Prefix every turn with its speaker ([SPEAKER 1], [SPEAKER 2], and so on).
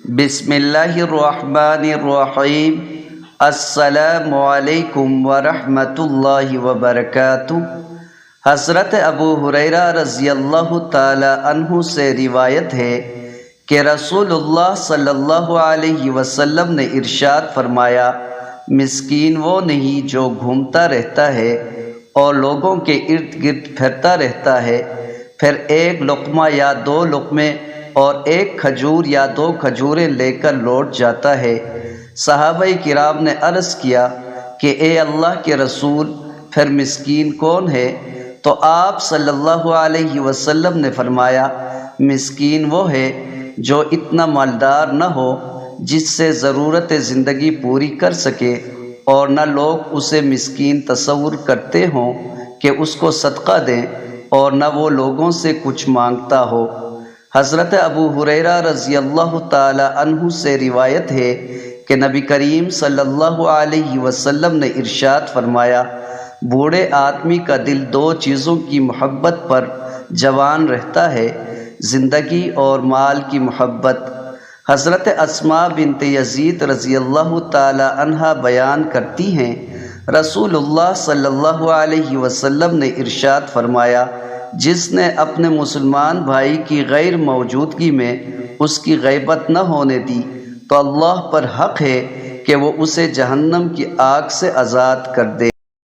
[SPEAKER 1] بسم اللہ الرحمن الرحیم۔ السلام علیکم ورحمۃ اللہ وبرکاتہ۔ حضرت ابو ہریرہ رضی اللہ تعالی عنہ سے روایت ہے کہ رسول اللہ صلی اللہ علیہ وسلم نے ارشاد فرمایا، مسکین وہ نہیں جو گھومتا رہتا ہے اور لوگوں کے ارد گرد پھرتا رہتا ہے، پھر ایک لقمہ یا دو لقمے اور ایک کھجور یا دو کھجوریں لے کر لوٹ جاتا ہے۔ صحابہ کرام نے عرض کیا کہ اے اللہ کے رسول، پھر مسکین کون ہے؟ تو آپ صلی اللہ علیہ وسلم نے فرمایا، مسکین وہ ہے جو اتنا مالدار نہ ہو جس سے ضرورت زندگی پوری کر سکے، اور نہ لوگ اسے مسکین تصور کرتے ہوں کہ اس کو صدقہ دیں، اور نہ وہ لوگوں سے کچھ مانگتا ہو۔ حضرت ابو ہریرہ رضی اللہ تعالی عنہ سے روایت ہے کہ نبی کریم صلی اللہ علیہ وسلم نے ارشاد فرمایا، بوڑھے آدمی کا دل دو چیزوں کی محبت پر جوان رہتا ہے، زندگی اور مال کی محبت۔ حضرت اسماء بنت یزید رضی اللہ تعالی عنہا بیان کرتی ہیں، رسول اللہ صلی اللہ علیہ وسلم نے ارشاد فرمایا، جس نے اپنے مسلمان بھائی کی غیر موجودگی میں اس کی غیبت نہ ہونے دی تو اللہ پر حق ہے کہ وہ اسے جہنم کی آگ سے آزاد کر دے۔